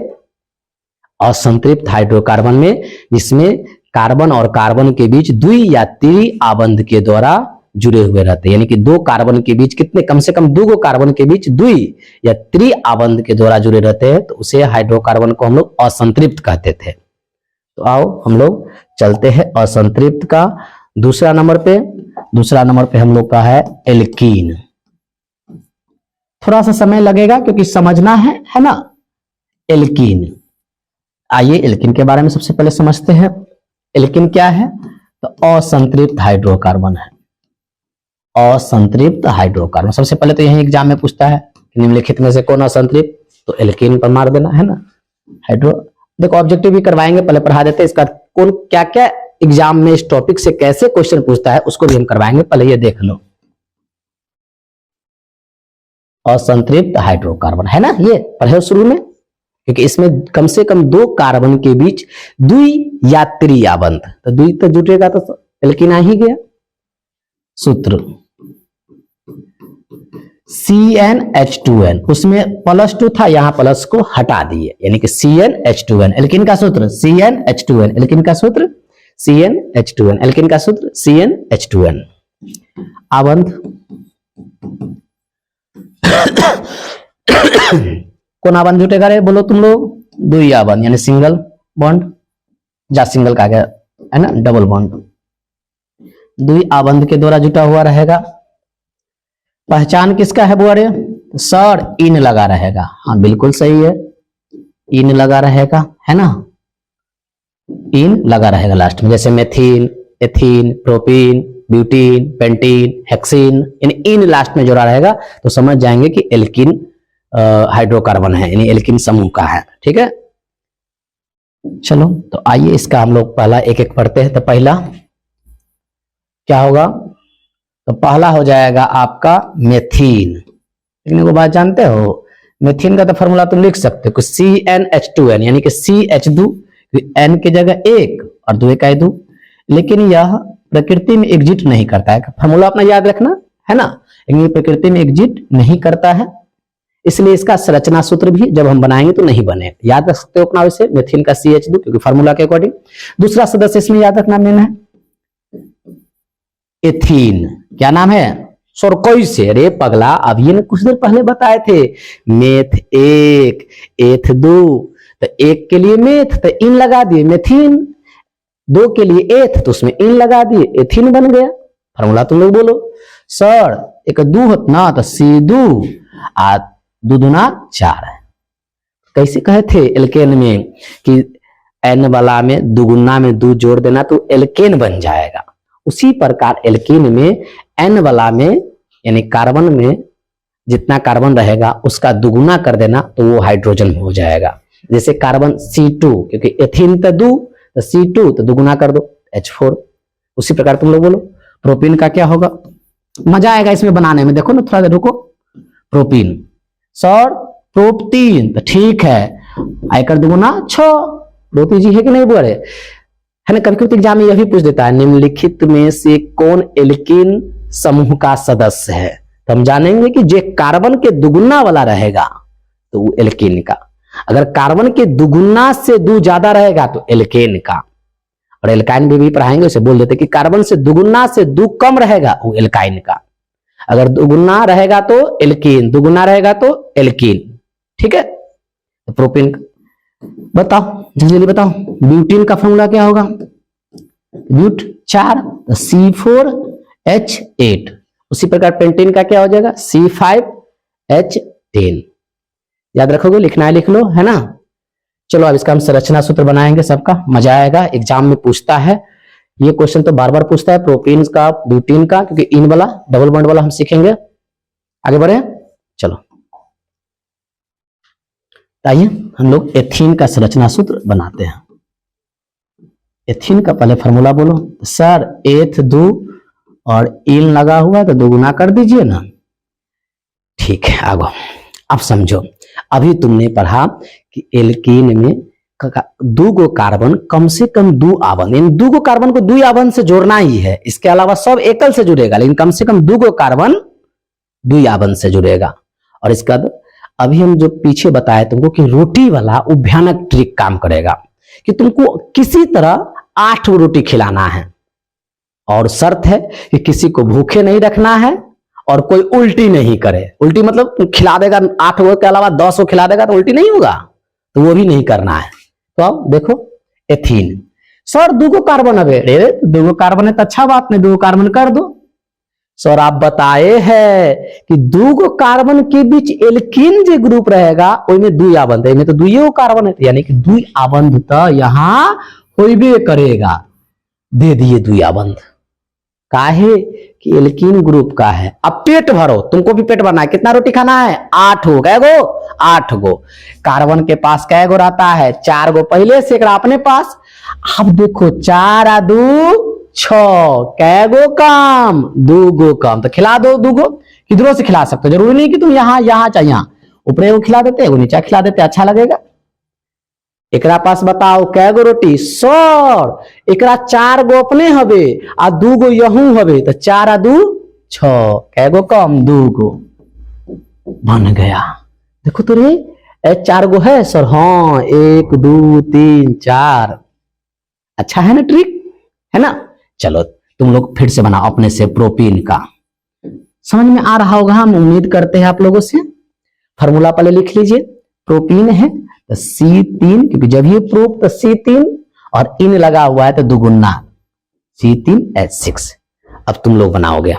असंतृप्त हाइड्रोकार्बन में, जिसमें कार्बन और कार्बन के बीच द्वि या त्रि आबंध के द्वारा जुड़े हुए रहते हैं, यानी कि 2 कार्बन के बीच कितने, कम से कम 2 गो कार्बन के बीच द्वि या त्रि आबंध के द्वारा जुड़े रहते हैं, तो उसे हाइड्रोकार्बन को हम लोग असंतृप्त कहते थे। तो आओ हम लोग चलते हैं असंतृप्त का दूसरा नंबर पे। दूसरा नंबर पे हम लोग का है एल्कीन। थोड़ा सा समय लगेगा क्योंकि समझना है ना। एल्कीन, आइए एल्कीन के बारे में सबसे पहले समझते हैं। एल्कीन क्या है, तो असंतृप्त हाइड्रोकार्बन है, असंतृप्त हाइड्रोकार्बन। सबसे पहले तो यही एग्जाम में पूछता है निम्नलिखित में से कौन असंतृप्त, तो एल्कीन पर मार देना, है ना। हाइड्रो, देखो ऑब्जेक्टिव भी करवाएंगे, पहले पढ़ा देते हैं इसका कौन क्या क्या एग्जाम में इस टॉपिक से कैसे क्वेश्चन पूछता है, उसको भी हम करवाएंगे, पहले ये देख लो। असंतृप्त हाइड्रोकार्बन है ना, ये पढ़े शुरू में, क्योंकि इसमें कम से कम 2 कार्बन के बीच द्वि या त्रि आबंध, तो द्वि तो जुटेगा तो एल्कीन आ ही गया। सूत्र CnH2n, उसमें +2 था, यहां प्लस को हटा दिए, यानी कि CnH2n, एल्कीन का सूत्र CnH2n, एल्कीन का सूत्र CnH2n, एल्कीन का सूत्र CnH2n। आबंध कौन आबंध जुटेगा रे, बोलो तुम लोग, द्वि आबंध, यानी सिंगल बॉन्ड, जा सिंगल का गया है ना, डबल बॉन्ड, द्वि आबंध के द्वारा जुटा हुआ रहेगा। पहचान किसका है बुआरे, सर इन लगा रहेगा, हाँ बिल्कुल सही है, इन लगा रहेगा, है ना, इन लगा रहेगा लास्ट में, जैसे methene, ethene, propene, butene, pentene, hexene, इन लास्ट में जोड़ा रहेगा, तो समझ जाएंगे कि एल्कीन हाइड्रोकार्बन है, यानी एल्कीन समूह का है, ठीक है। चलो तो आइए इसका हम लोग पहला एक एक पढ़ते हैं। तो पहला क्या होगा, तो पहला हो जाएगा आपका मेथीन। लेकिन एगो बात जानते हो, मेथीन का तो फॉर्मूला तुम लिख सकते हो CnH2n, यानी कि CH2, N की जगह 1 और 2 का 2, लेकिन यह प्रकृति में एग्जिट नहीं करता है, फॉर्मूला अपना याद रखना, है ना। लेकिन प्रकृति में एग्जिट नहीं करता है, इसलिए इसका संरचना सूत्र भी जब हम बनाएंगे तो नहीं बने। याद रख सकते हो अपना वैसे मेथिन का CH2 क्योंकि फार्मूला के अकॉर्डिंग। दूसरा सदस्य इसमें याद रखना मेन है एथीन। क्या नाम है सर? कैसे? अरे पगला अभी ने कुछ देर पहले बताए थे मेथ 1 एथ 2, तो 1 के लिए मेथ तो इन लगा दिए मेथिन, 2 के लिए एथ तो उसमें इन लगा दिए एथिन बन गया। फार्मूला तुम लोग बोलो सर। एक 2 होत ना तो C2 आ 2 दूना 4 है। कैसे कहे थे एल्केन में कि n वाला में दुगुना में 2 जोड़ देना तो एल्केन बन जाएगा। उसी प्रकार एल्केन में n वाला में यानी कार्बन में जितना कार्बन रहेगा उसका दुगुना कर देना तो वो हाइड्रोजन हो जाएगा। जैसे कार्बन C2 क्योंकि एथिन तो 2 तो C2 तो दुगुना कर दो H4। उसी प्रकार तुम लोग बोलो प्रोपीन का क्या होगा? मजा आएगा इसमें बनाने में। देखो ना थोड़ा देर रुको। प्रोपीन सर प्रोपीन तो ठीक है, आयकर दुगुना 6। प्रोपी जी है कि नहीं बोले है ना? कभी कभी एग्जाम में यह भी पूछ देता है निम्नलिखित में से कौन एल्कीन समूह का सदस्य है। तो हम जानेंगे कि जो कार्बन के दुगुना वाला रहेगा तो वो एल्कीन का, अगर कार्बन के दुगुना से 2 ज्यादा रहेगा तो एल्केन का। और एल्काइन भी पढ़ाएंगे उसे बोल देते कि कार्बन से दुगुना से 2 कम रहेगा वो एल्काइन का, अगर दुगुना रहेगा तो एल्कीन, दुगुना रहेगा तो एल्कीन। ठीक है? तो प्रोपीन बताओ जल्दी जल्दी बताओ। ब्यूटीन का फॉर्मूला क्या होगा? ब्यूट 4 तो C4H8। उसी प्रकार पेंटीन का क्या हो जाएगा? C5H10। याद रखोगे? लिखना है लिख लो, है ना? चलो अब इसका हम संरचना सूत्र बनाएंगे सबका, मजा आएगा। एग्जाम में पूछता है ये क्वेश्चन तो बार बार पूछता है प्रोपीन का ब्यूटीन का, क्योंकि इन वाला डबल बॉन्ड वाला हम सीखेंगे। आगे बढ़े चलो। आइए हम लोग एथीन का संरचना सूत्र बनाते हैं। एथीन का पहले फॉर्मूला बोलो सर। एथ 2 और इन लगा हुआ तो दुगुना कर दीजिए ना। ठीक है आगो। अब समझो अभी तुमने पढ़ा कि एल्कीन में 2 गो कार्बन कम से कम 2 आबंध, इन 2 गो कार्बन को 2 आबंध से जोड़ना ही है। इसके अलावा सब एकल से जुड़ेगा, लेकिन कम से कम 2 गो कार्बन 2 आबंध से जुड़ेगा। और इसका अभी हम जो पीछे बताए तुमको कि रोटी वाला वो भयानक ट्रिक काम करेगा कि तुमको किसी तरह 8 रोटी खिलाना है, और शर्त है कि किसी को भूखे नहीं रखना है और कोई उल्टी नहीं करे। उल्टी मतलब खिला देगा 8 के अलावा 10 को खिला देगा तो उल्टी नहीं होगा, तो वो भी नहीं करना है। तो अब देखो एथीन सर 2 गो कार्बन है, 2 गो कार्बन है तो अच्छा बात नहीं, 2 गो कार्बन कर दो। सर आप बताए हैं कि 2 गो कार्बन के बीच एल्कीन जो ग्रुप रहेगा उसमें 2 आबंध है, तो 2 कार्बन है, यानी कि 2 आबंध तो यहां होइबे करेगा। दे दिए 2 आबंध, काहे कि एल्कीन ग्रुप का है। अब पेट भरो, तुमको भी पेट भरना है। कितना रोटी खाना है? 8 गो। कै गो? 8 गो। कार्बन के पास कै गो रहता है? 4 गो पहले से अपने पास। अब देखो 4 आ 2 6, कै गो कम? 2 गो कम, तो खिला दो 2 गो। किधरों से खिला सकते हो, जरूरी नहीं कि तुम यहाँ चाहिए, यहाँ ऊपर एगो खिला देते एगो नीचा खिला देते, अच्छा लगेगा। एकरा पास बताओ कै गो रोटी? सर एकरा 4 गो अपने हवे आ 2 गो यहू हवे, तो 4 आ 2 6, कै गो कम? 2 गो। बन गया। देखो तो रे 4 गो है सर। हाँ 1 2 3 4। अच्छा है ना ट्रिक, है ना? चलो तुम लोग फिर से बनाओ अपने से प्रोपीन का। समझ में आ रहा होगा, हम उम्मीद करते हैं आप लोगों से। फॉर्मूला पहले लिख लीजिए। प्रोपीन है तो C3, क्योंकि जब ये प्रोप तो C3 और इन लगा हुआ है तो दुगुना C3H6। अब तुम लोग बनाओगे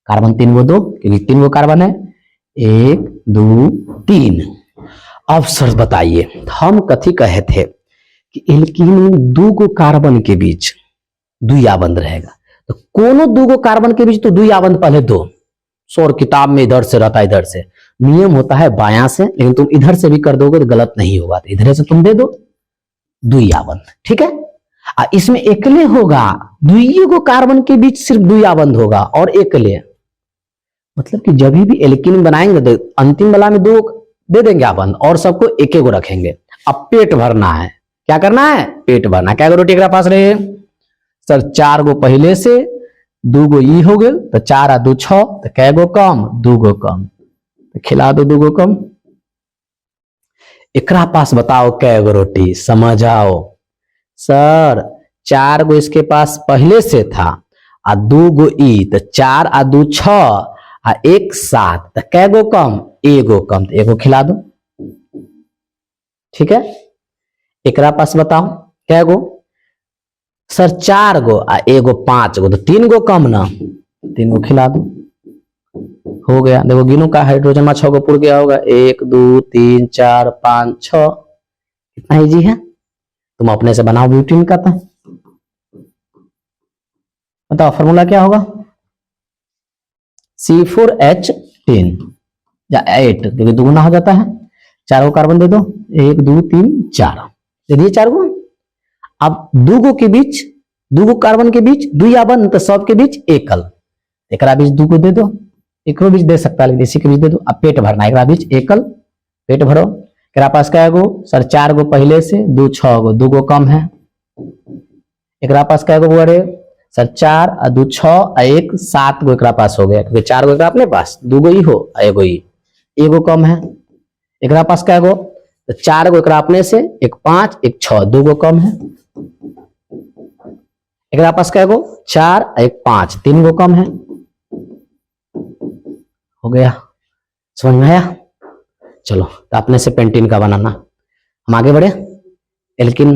कार्बन 3 गो 2, क्योंकि 3 गो कार्बन है, 1 2 3। अब सर बताइए हम कथी कहे थे कि एल्कीन में 2 गो कार्बन के बीच 2 आबंध रहेगा, तो कोनो 2 गो कार्बन के बीच तो 2 आबंध पहले दो। सौर किताब में इधर से रहता है, इधर से नियम होता है बायां से, लेकिन तुम इधर से भी कर दोगे तो गलत नहीं होगा, तो इधर से तुम दे दो 2 आबंध। ठीक है? इसमें एकले होगा, 2 गो कार्बन के बीच सिर्फ 2 आबंध होगा और एकले, मतलब कि जब भी एल्कीन बनाएंगे तो अंतिम वाला में 2 दे देंगे आबंध और सबको एक गो रखेंगे। अब पेट भरना है। क्या करना है? पेट भरना। क्या गो रोटी के पास रहे? सर 4 गो पहले से, 2 गो ई हो गए तो 4 आ 2 6, तो कै गो कम? 2 गो कम। तो खिला दो दूगो कम। एकरा पास बताओ कै गो रोटी, समझ आओ। सर 4 गो इसके पास पहले से था आ 2 गो ई, तो 4 आ 2 6 आ 1 7, तो कै गो कम, एगो कम, तो एगो खिला दो। ठीक है, एकरा पास बताओ कै गो। सर 4 गो आ एगो 5 गो, तो 3 गो कम ना, 3 गो खिला दो। हो गया, देखो गिनो का हाइड्रोजन में 6 गो पुर गया होगा, 1 2 3 4 5 6। कितना इजी है, तुम अपने से बनाओ ब्यूटीन का। था बताओ फॉर्मूला क्या होगा, C4H10 या 8, क्योंकि दुगुना हो जाता है। 4 गो कार्बन दे दो, 1 2 3 4 दे दिए 4 गो। अब 2 गो के बीच, 2 गो कार्बन के बीच द्विआबंध, तो सब के बीच एकल, एकरा बीच 2 गो दे दो, एकरो बीच दे सकता है लेकिन इसी के बीच दे दो। अब पेट भरना, एकरा बीच एकल, पेट भरो। एकरा पास क्या गो, सर 4 गो पहले से, 2 6 गो, 2 गो कम है। एकरा पास क्या गो बुआरे, सर 4 आ 2 6 आ 1 7 गो एकरा पास हो गया, क्योंकि 4 गो एकरा अपने पास, 2 गो ही हो आ एगो ही, एगो कम है। एकरा पास क्या गो, तो 4 गो एकरा अपने से, 1 5 1 6, 2 गो कम है। एकरा पास क्या गो, 4 आ 1 5, 3 गो कम है। हो गया, समझ में आया। चलो तो अपने से पेंटीन का बनाना, हम आगे बढ़े। लेकिन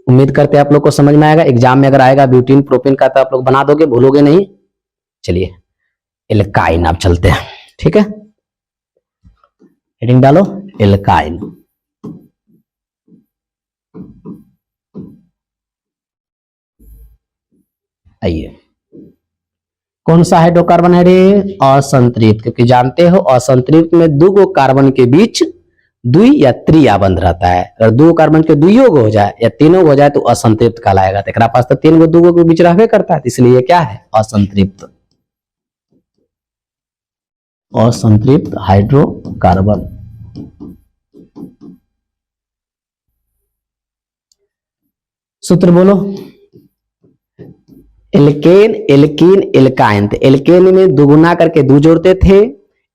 उम्मीद करते हैं आप लोग को समझ में आएगा। एग्जाम में अगर आएगा ब्यूटीन प्रोपीन का तो आप लोग बना दोगे, भूलोगे नहीं। चलिए एल्काइन आप चलते हैं, ठीक है। हेडिंग डालो एल्काइन। आइए, कौन सा हाइड्रोकार्बन है रे, असंतृप्त, क्योंकि जानते हो असंतृप्त में 2 गो कार्बन के बीच द्वि या त्रिआबंध रहता है। अगर 2 कार्बन के दुइयो गो हो जाए या तीनों गो हो जाए तो असंतृप्त कहलाएगा। तो एकरा पास तो 3 गो 2 गो के बीच रहबे करता है, इसलिए क्या है, असंतृप्त। असंतृप्त हाइड्रोकार्बन। सूत्र बोलो, एल्केन एल्कीन एल्काइन। तो एल्केन में दुगुना करके 2 जोड़ते थे,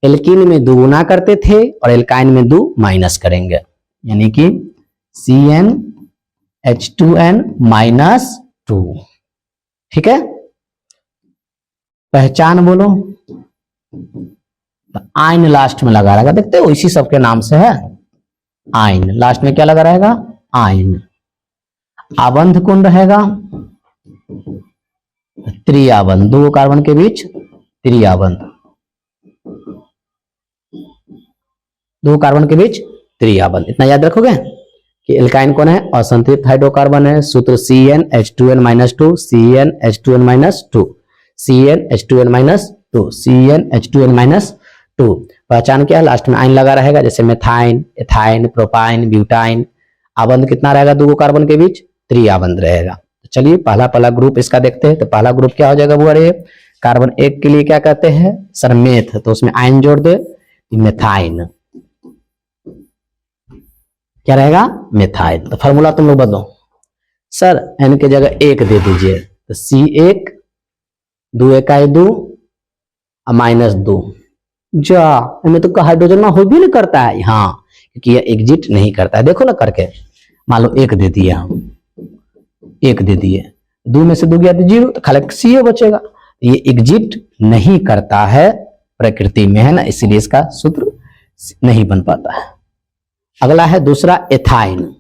एल्कीन में दुगुना करते थे, और एल्काइन में 2 माइनस करेंगे, यानी कि CnH2n -2। ठीक है, पहचान बोलो, तो आइन लास्ट में लगा रहेगा, देखते हो इसी सबके नाम से है आइन। लास्ट में क्या लगा रहेगा, आइन। आबंध कौन रहेगा, त्रिआबंध, 2 कार्बन के बीच त्रिआबंध, 2 कार्बन के बीच त्रिआबंध। इतना याद रखोगे कि एल्काइन कौन है, असंतृप्त हाइड्रोकार्बन है। सूत्र CnH2n -2, CnH2n -2, CnH2n -2, CnH2n -2। पहचान क्या है, लास्ट में आइन लगा रहेगा, जैसे मेथाइन, एथाइन, प्रोपाइन, ब्यूटाइन। आबंध कितना रहेगा, 2 कार्बन के बीच त्रिआबंध रहेगा। चलिए पहला ग्रुप इसका देखते हैं। तो पहला ग्रुप क्या हो जाएगा बुआ रे, कार्बन 1 के लिए क्या कहते हैं, सर मेथ, तो उसमें आइन जोड़ दे, मेथाइन। क्या रहेगा, मेथाइन। तो फॉर्मूला तुम लोग बदलो, सर n के जगह 1 दे दीजिए, तो C1 2 1 2 -2। जा इनमें तो हाइड्रोजन में हो भी नहीं करता है, हाँ, क्योंकि ये एग्जिट नहीं करता है। देखो ना करके, मान लो 1 दे दिया हम, 1 दे दिए, 2 में से 2 गया तो 0, तो खाली CA बचेगा। ये एग्जिट नहीं करता है प्रकृति में, है ना, इसलिए इसका सूत्र नहीं बन पाता है। अगला है दूसरा एथाइन।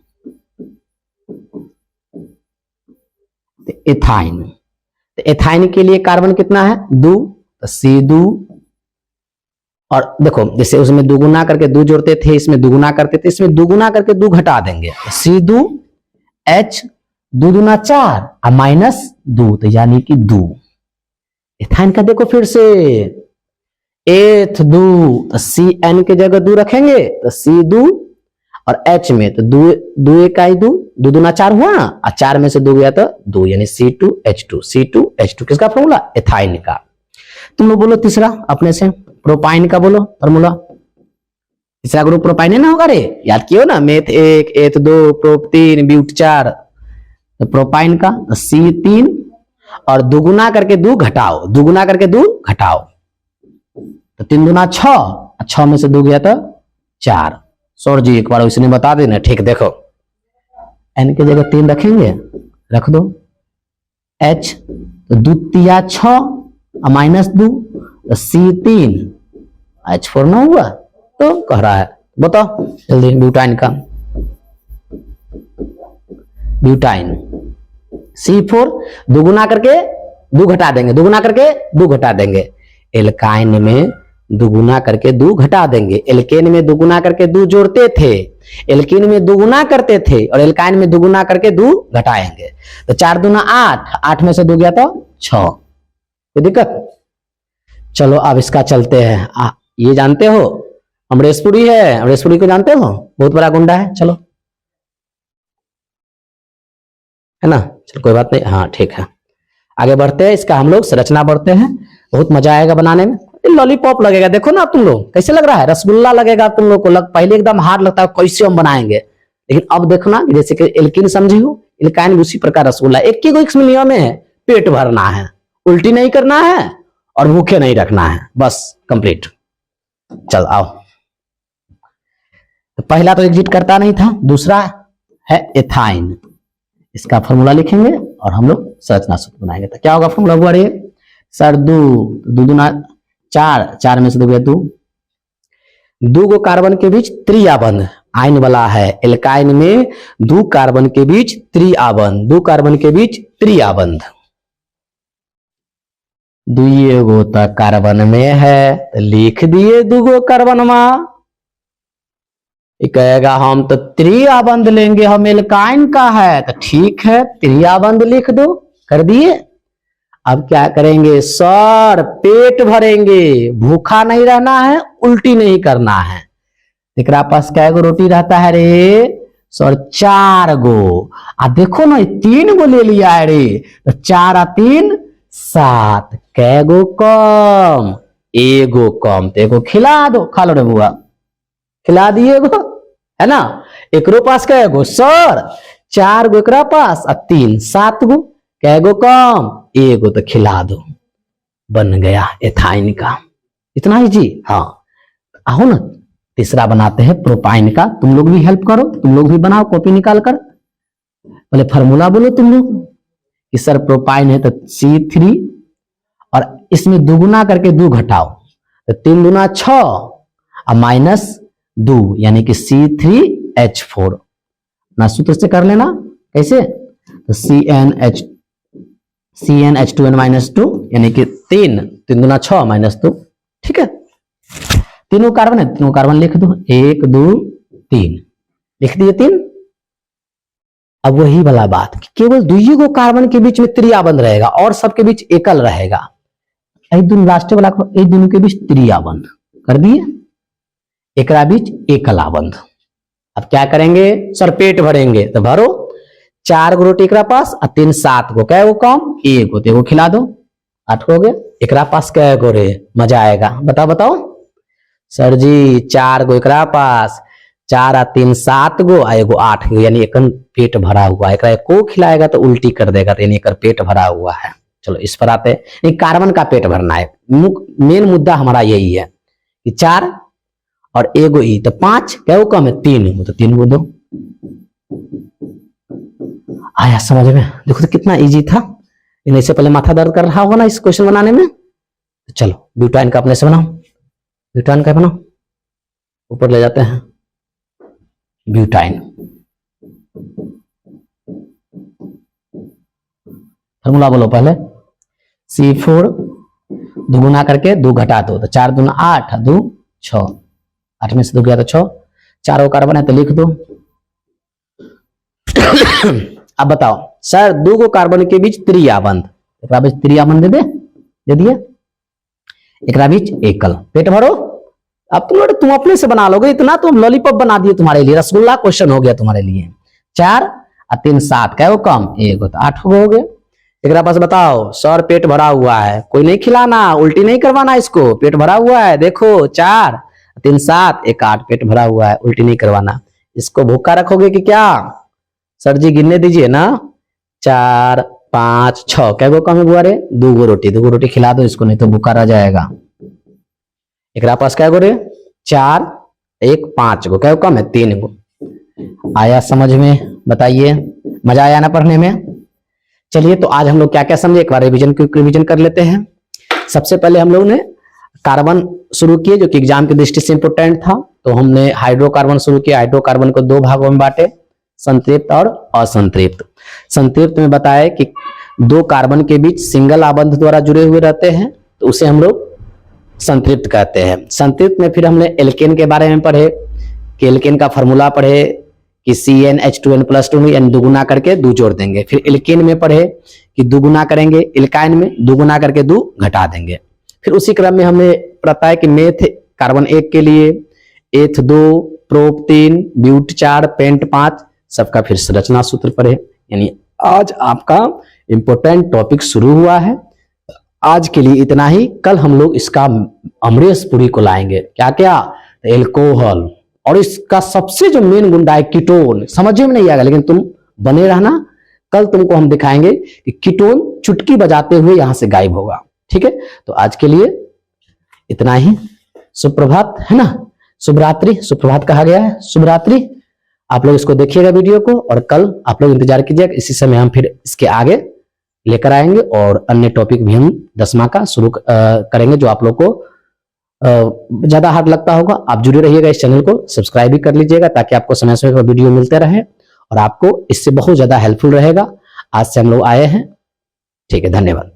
एथाइन, तो एथाइन के लिए कार्बन कितना है, 2, तो C2। और देखो जैसे उसमें दुगुना करके 2 जोड़ते थे, इसमें दुगुना करते थे, इसमें दुगुना करके 2 घटा देंगे, C2H 2 दूना 4 और -2, तो यानी कि 2। एथाइन का देखो फिर से, एथ 2, तो CN के जगह 2 रखेंगे, तो C2, और H में तो 2 2 1 2, 2 दूना 4 हुआ, और 4 में से 2 गया तो 2, यानी C2H2, C2H2 किसका फॉर्मूला, एथाइन का। तुम लोग बोलो तीसरा अपने से, प्रोपाइन का बोलो फॉर्मूला। तीसरा ग्रुप प्रोपाइन है ना होगा रे, याद कियो ना, मेथ 1 एथ 2 प्रोप 3 ब्यूट 4। तो प्रोपाइन का C3, और दुगुना करके 2 घटाओ, दुगुना करके 2 घटाओ, तो 3 दूना 6 6 में से 2 गया तो 4। सर जी एक बार इसने बता देना। ठीक, देखो n की जगह 3 रखेंगे, रख दो। h तो 2 तिया 6 -2 तो C3 H4 ना हुआ तो कह रहा है। बताओ जल्दी ब्यूटाइन का, ब्यूटाइन C4 दुगुना करके 2 घटा देंगे, दुगुना करके 2 घटा देंगे। एल्काइन में दुगुना करके 2 घटा देंगे। एल्केन में दुगुना करके 2 जोड़ते थे, एल्कीन में दुगुना करते थे, और एल्काइन में दुगुना करके 2 घटाएंगे। तो 4 दूना 8, 8 में से 2 गया तो 6। कोई दिक्कत? चलो अब इसका चलते हैं। ये जानते हो अमरेशपुरी है, अमरेशपुरी को जानते हो, बहुत बड़ा गुंडा है। चलो, है ना, चलो कोई बात नहीं। हाँ ठीक है, आगे बढ़ते हैं। इसका हम लोग संरचना बढ़ते हैं, बहुत मजा आएगा बनाने में। लॉलीपॉप लगेगा, देखो ना तुम लोग कैसे लग रहा है, रसगुल्ला लगेगा तुम लोग को। पहले एकदम हार्ड लगता है कैसे हम बनाएंगे, लेकिन अब देखो ना, जैसे कि एल्कीन समझे हो, एल्काइन भी उसी प्रकार रसगुल्ला। एक ही को नियम है, पेट भरना है, उल्टी नहीं करना है और भूखे नहीं रखना है, बस कंप्लीट। चल आओ, तो पहला तो एग्जिट करता नहीं था, दूसरा है एथाइन। इसका फॉर्मूला लिखेंगे और हम लोग संरचना सूत्र बनाएंगे। तो क्या होगा फॉर्मूला हुआ रे सर, 2 दूना 4, 4 में से 2 गया 2। 2 गो कार्बन के बीच त्रिआबंध आयन वाला है। एल्काइन में 2 कार्बन के बीच त्रिआबंध, 2 कार्बन के बीच त्रिआबंध। 2 गो तक कार्बन में है, तो लिख दिए 2 गो कार्बन में। कहेगा हम तो त्रिआबंध लेंगे, हम एल्काइन का है, तो ठीक है त्रिआबंध लिख दो, कर दिए। अब क्या करेंगे सर, पेट भरेंगे, भूखा नहीं रहना है, उल्टी नहीं करना है। तेरा पास क्या गो रोटी रहता है रे सर, 4 गो। देखो ना 3 गो ले लिया है रे, तो 4 और 3 7, कै गो कम, 1 गो कम। तो 1 गो खिला दो, खा लो रे बुआ, खिला दिए गो, है ना। एकरो पास कै गो सर, 4 गो एकरा पास और 3 7 गो, कै गो कम, 1 गो, तो खिला दो, बन गया एथाइन का। इतना ही जी। हाँ आओ ना, तीसरा बनाते हैं प्रोपाइन का। तुम लोग भी हेल्प करो, तुम लोग भी बनाओ कॉपी निकाल कर, पहले फार्मूला बोलो तुम लोग कि सर प्रोपाइन है तो C3, और इसमें दुगुना करके 2 घटाओ, तो 3 दूना 6 और -2 यानी कि C3H4 ना, सूत्र से कर लेना। कैसे? तो CnH2n-2 यानी कि 3 दूना 6 -2। ठीक है, तीनों कार्बन है, तीनों कार्बन लिख दो, 1 2 3 लिख दिए 3। अब वही वाला बात कि केवल 2 गो कार्बन के बीच में त्रिआबंध रहेगा और सबके बीच एकल रहेगा। लास्ट वाला को दोनों के बीच त्रिआबंध कर दिए, एक बीच एकल आबंध। अब क्या करेंगे सर, पेट भरेंगे, तो भरो। 4 गो रोटी एकरा पास और 3 7 गो, कै गो कम, 1 गो, तो 1 गो खिला दो, 8 हो गए। एकरा पास कै गो रे, मजा आएगा। बताओ बताओ सर जी, 4 गो एकरा पास, 4 और 3 7 गो, 1 गो 8 गो, यानी एक पेट भरा हुआ है। एकरा को खिलाएगा तो उल्टी कर देगा, तो यानी एक पेट भरा हुआ है। चलो इस पर आते हैं, कार्बन का पेट भरना है, मेन मुद्दा हमारा यही है कि 4 और 1 गो, तो 5, क्या वो कम है, 3 गो, तो 3 गो दो। आया समझ में? देखो तो कितना इजी था, इससे पहले माथा दर्द कर रहा होगा ना इस क्वेश्चन बनाने में। तो चलो ब्यूटाइन का अपने से बनाओ, ब्यूटाइन का बनाओ, ऊपर ले जाते हैं ब्यूटाइन। फॉर्मूला बोलो पहले, C4 दुगुना करके 2 घटा दो, तो 4 दूना 8, 2 6, 8 में से 2 गया तो 6। 4 कार्बन है तो लिख दो। अब बताओ सर, 2 गो कार्बन के बीच त्रिआबंध, एक बीच त्रिआबंध दे दिए, एक बीच एकल। पेट भरो। अब तुम अपने से बना लोगे, इतना तो लॉलीपॉप बना दिए तुम्हारे लिए, रसगुल्ला क्वेश्चन हो गया तुम्हारे लिए। 4 और 3 7, क्या वो कम, 1 गो, तो 8 हो गए। एक पास बताओ सर, पेट भरा हुआ है, कोई नहीं खिलाना, उल्टी नहीं करवाना इसको, पेट भरा हुआ है, देखो 4 3 7 1 8, पेट भरा हुआ है, उल्टी नहीं करवाना। इसको भूखा रखोगे कि क्या सर जी, गिनने दीजिए ना, 4 5 6, क्या गो कम है बुआ रे, 2 गो रोटी, 2 गो रोटी खिला दो इसको, नहीं तो भूखा रह जाएगा। एक पास क्या गो रे, 4 1 5 को, क्या कम है 3 को। आया समझ में? बताइए, मजा आया ना पढ़ने में? चलिए तो आज हम लोग क्या क्या समझे, एक बार रिवीजन कर लेते हैं। सबसे पहले हम लोग ने कार्बन शुरू किए जो कि एग्जाम की दृष्टि से इंपोर्टेंट था। तो हमने हाइड्रोकार्बन शुरू किया। हाइड्रोकार्बन को 2 भागों में बांटे, संतृप्त और असंतृप्त। संतृप्त में बताया कि 2 कार्बन के बीच सिंगल आबंध द्वारा जुड़े हुए रहते हैं, तो उसे हम लोग संतृप्त कहते हैं। संतृप्त में फिर हमने एल्केन के बारे में पढ़े कि एल्केन का फॉर्मूला पढ़े कि CnH2n+2 में n दुगुना करके 2 जोड़ देंगे। फिर एल्केन में पढ़े कि दुगुना करेंगे, एल्काइन में दुगुना करके 2 घटा देंगे। फिर उसी क्रम में हमने बताया कि मेथ कार्बन 1 के लिए, एथ 2, प्रोप 3, ब्यूट 4, पेंट 5, सबका फिर संरचना सूत्र पढ़े। यानी आज आपका इंपोर्टेंट टॉपिक शुरू हुआ है। आज के लिए इतना ही। कल हम लोग इसका अमृतपुरी को लाएंगे। क्या क्या? एल्कोहल, और इसका सबसे जो मेन गुंडा है कीटोन। समझ में नहीं आएगा लेकिन तुम बने रहना, कल तुमको हम दिखाएंगे कि कीटोन चुटकी बजाते हुए यहां से गायब होगा। ठीक है, तो आज के लिए इतना ही। सुप्रभात है ना, शुभरात्रि, सुप्रभात कहा गया है, शुभरात्रि। आप लोग इसको देखिएगा वीडियो को, और कल आप लोग इंतजार कीजिएगा। इसी समय हम फिर इसके आगे लेकर आएंगे और अन्य टॉपिक भी हम 10वां का शुरू करेंगे जो आप लोग को ज्यादा हार्ड लगता होगा। आप जुड़े रहिएगा, इस चैनल को सब्सक्राइब भी कर लीजिएगा ताकि आपको समय समय पर वीडियो मिलते रहे और आपको इससे बहुत ज्यादा हेल्पफुल रहेगा। आज से हम लोग आए हैं। ठीक है, धन्यवाद।